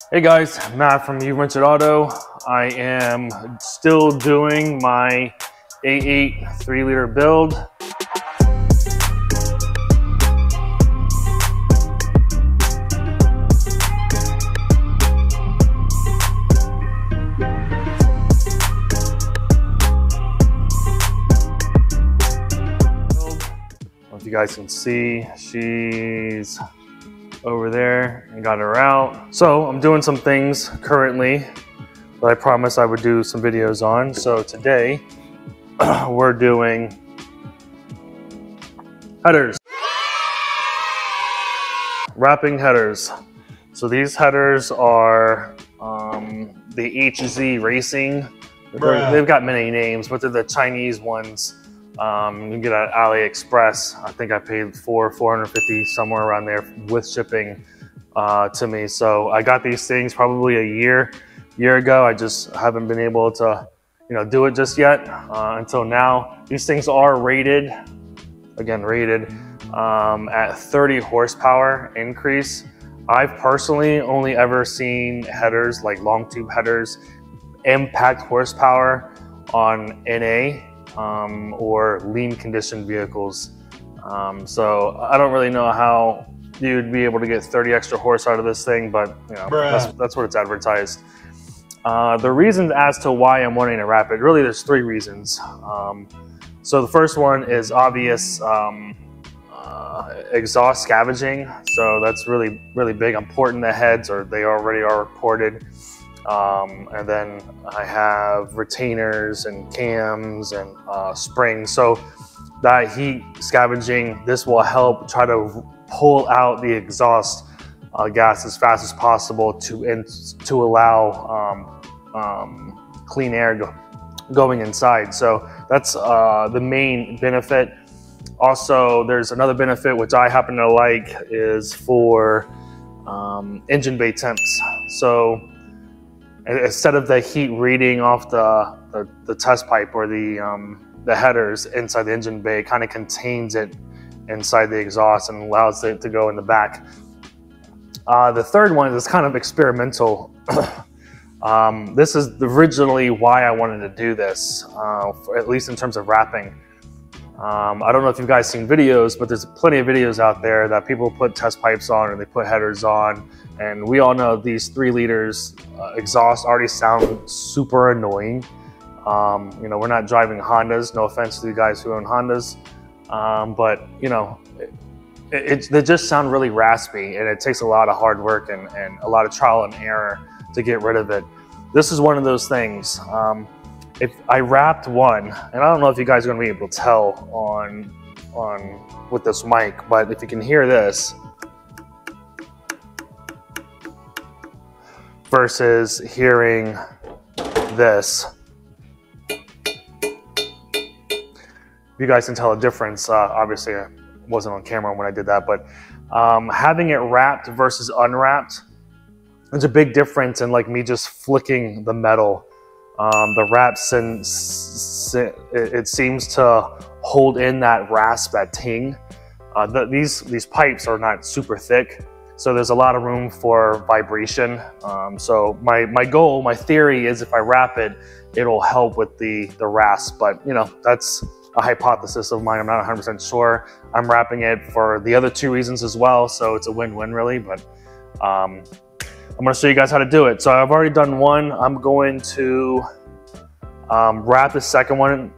Hey guys, Matt from You've Rented Auto. I am still doing my A8 3-liter build. If you guys can see, she's over there and got her out. So I'm doing some things currently that I promised I would do some videos on. So today we're doing headers, wrapping headers. So these headers are the HZ Racing. They've got many names, but they're the Chinese ones. You can get at AliExpress. I think I paid $450 somewhere around there with shipping to me. So I got these things probably a year ago. I just haven't been able to, do it just yet until now. These things are rated, again rated at 30 horsepower increase. I've personally only ever seen headers like long tube headers impact horsepower on NA. Or lean conditioned vehicles. So I don't really know how you'd be able to get 30 extra horse out of this thing, but that's what it's advertised. The reasons as to why I'm wanting to wrap it, really there's three reasons. So the first one is obvious exhaust scavenging. So that's really big. I'm porting the heads, or they already are ported. And then I have retainers and cams and springs. So that heat scavenging, this will help try to pull out the exhaust gas as fast as possible to allow clean air going inside. So that's the main benefit. Also, there's another benefit which I happen to like is for engine bay temps. So instead of the heat reading off the test pipe or the headers inside the engine bay, it kind of contains it inside the exhaust and allows it to go in the back. The third one is kind of experimental. This is originally why I wanted to do this, at least in terms of wrapping. I don't know if you guys seen videos, but there's plenty of videos out there that people put test pipes on or they put headers on. And we all know these 3 liters exhaust already sound super annoying. We're not driving Hondas, no offense to you guys who own Hondas. But they just sound really raspy, and it takes a lot of hard work and a lot of trial and error to get rid of it. This is one of those things. If I wrapped one, and I don't know if you guys are gonna be able to tell on with this mic, but if you can hear this versus hearing this, you guys can tell a difference. Obviously I wasn't on camera when I did that, but having it wrapped versus unwrapped, there's a big difference in like me just flicking the metal. The wrap, it seems to hold in that rasp, that ting. These pipes are not super thick, so there's a lot of room for vibration. So my goal, my theory is if I wrap it, it'll help with the rasp. But that's a hypothesis of mine. I'm not 100% sure. I'm wrapping it for the other 2 reasons as well, so it's a win-win really. But I'm going to show you guys how to do it. So I've already done one. I'm going to wrap the second one.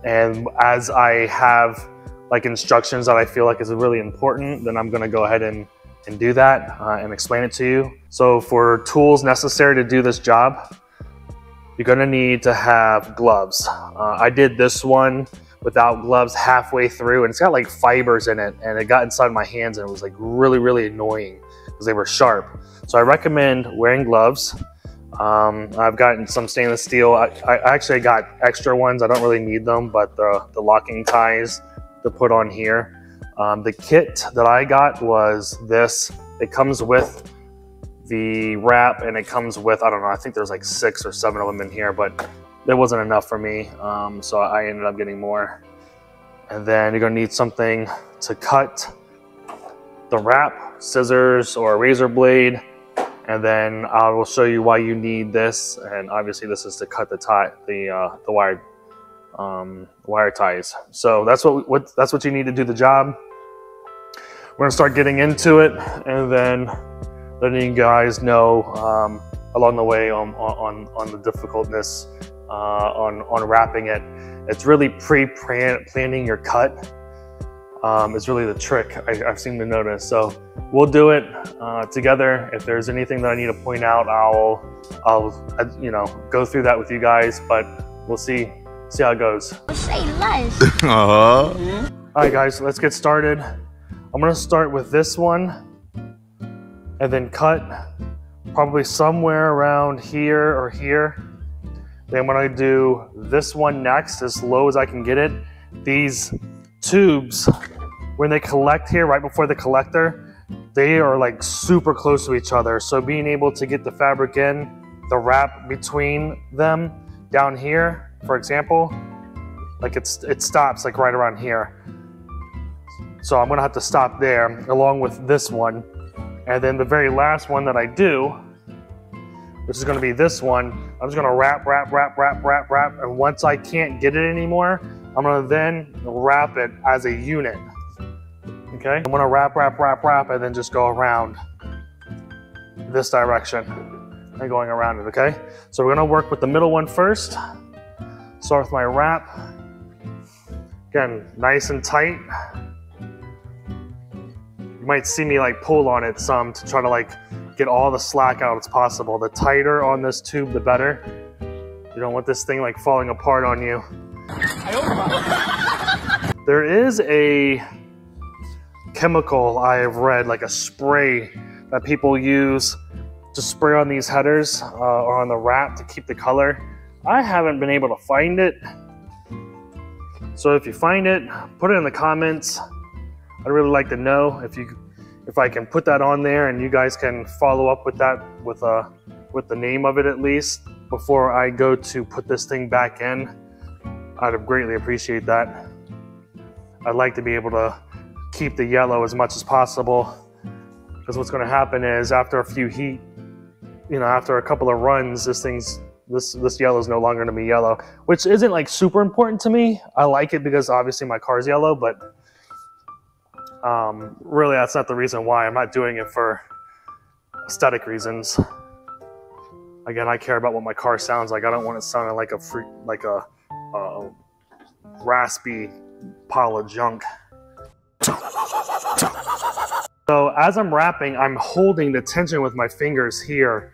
And as I have like instructions that I feel like is really important, then I'm going to go ahead and do that and explain it to you. So for tools necessary to do this job, you're going to need to have gloves. I did this one without gloves halfway through, and it's got like fibers in it, and it got inside my hands and it was like really annoying because they were sharp. So I recommend wearing gloves. I've gotten some stainless steel. I actually got extra ones. I don't really need them, but the locking ties to put on here. The kit that I got was this. It comes with the wrap, and it comes with, I don't know, I think there's like 6 or 7 of them in here, but it wasn't enough for me. So I ended up getting more. And then you're gonna need something to cut the wrap, scissors or a razor blade. And then I will show you why you need this. And obviously this is to cut the wire ties. So that's what you need to do the job. We're gonna start getting into it, and then letting you guys know along the way on the difficultness on wrapping it. It's really pre-planning your cut. It's really the trick I've seemed to notice. So we'll do it together. If there's anything that I need to point out, I'll go through that with you guys. But we'll see how it goes. Say less. All right, guys, let's get started. I'm gonna start with this one, and then cut probably somewhere around here or here. Then when I do this one next, as low as I can get it, these tubes, when they collect here right before the collector, they are like super close to each other. So being able to get the fabric in, the wrap between them down here, for example, like it stops like right around here. So I'm gonna have to stop there along with this one. And then the very last one that I do, which is gonna be this one, I'm just gonna wrap. And once I can't get it anymore, I'm gonna then wrap it as a unit. Okay? I'm gonna wrap, and then just go around this direction and going around it, okay? So we're gonna work with the middle one first. Start with my wrap. Again, nice and tight. You might see me like pull on it some to try to like get all the slack out as possible. The tighter on this tube, the better. You don't want this thing like falling apart on you. There is a chemical I have read, like a spray that people use to spray on these headers or on the wrap to keep the color. I haven't been able to find it. So if you find it, put it in the comments. I'd really like to know if I can put that on there, and you guys can follow up with that with the name of it at least before I go to put this thing back in. I'd greatly appreciate that. I'd like to be able to keep the yellow as much as possible, because what's going to happen is after a few after a couple of runs, this yellow is no longer going to be yellow, which isn't like super important to me. I like it because obviously my car's yellow, but really that's not the reason why. I'm not doing it for aesthetic reasons. Again, I care about what my car sounds like. I don't want it sounding like a raspy pile of junk. So as I'm wrapping, I'm holding the tension with my fingers here.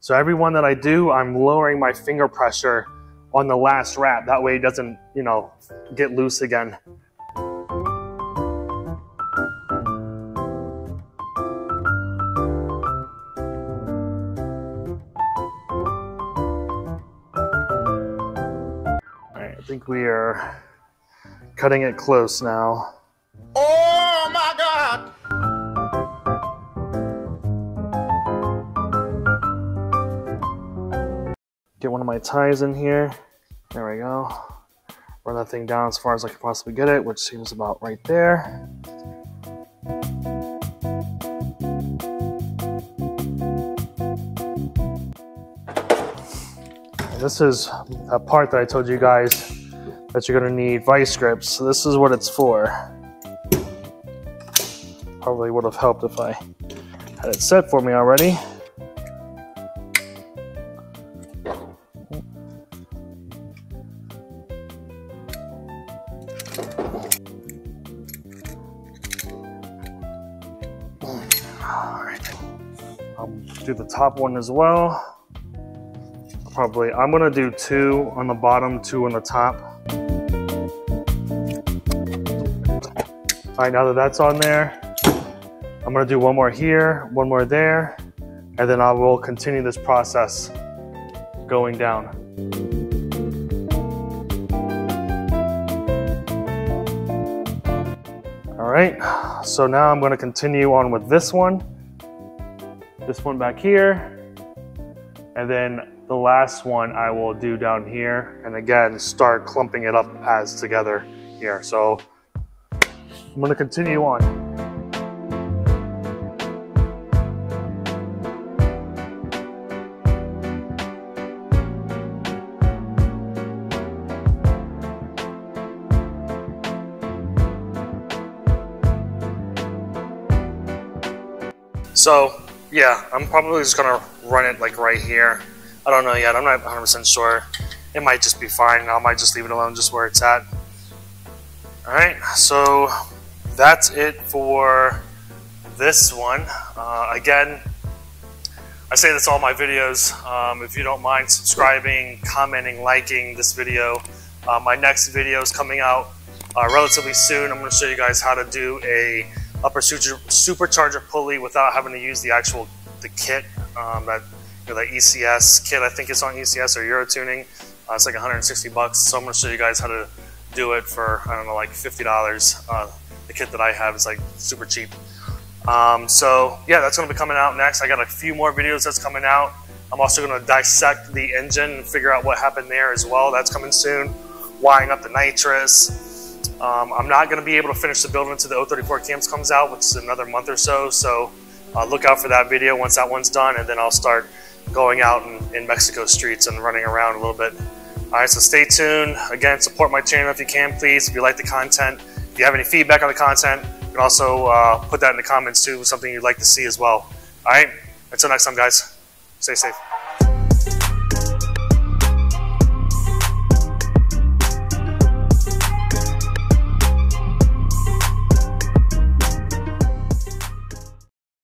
So every one that I do, I'm lowering my finger pressure on the last wrap. That way it doesn't, get loose again. I think we are cutting it close now. Oh my God! Get one of my ties in here. There we go. Run that thing down as far as I can possibly get it, which seems about right there. And this is a part that I told you guys that you're gonna need vice grips. So this is what it's for. Probably would have helped if I had it set for me already. Alright, I'll do the top one as well. I'm gonna do 2 on the bottom, 2 on the top. All right, now that that's on there, I'm gonna do 1 more here, 1 more there, and then I will continue this process going down. All right, so now I'm gonna continue on with this one back here, and then the last one I will do down here, and again, start clumping it up as together here. So I'm gonna continue on. So yeah, I'm probably just gonna run it like right here. I don't know yet, I'm not 100% sure. It might just be fine. I might just leave it alone just where it's at. All right, so that's it for this one. Again, I say this all my videos. If you don't mind subscribing, commenting, liking this video, my next video is coming out relatively soon. I'm going to show you guys how to do a upper supercharger pulley without having to use the kit, that ECS kit. I think it's on ECS or Euro Tuning. It's like 160 bucks. So I'm going to show you guys how to do it for, I don't know, like $50. The kit that I have is like super cheap. So yeah, that's going to be coming out next. I got a few more videos that's coming out. I'm also going to dissect the engine and figure out what happened there as well. That's coming soon. Wiring up the nitrous. I'm not going to be able to finish the build until the 034 cams comes out, which is another month or so. So look out for that video once that one's done, and then I'll start going out in Mexico streets and running around a little bit. All right, so stay tuned. Again, support my channel if you can, please. If you like the content, if you have any feedback on the content, you can also put that in the comments too, something you'd like to see as well. All right, until next time, guys, stay safe.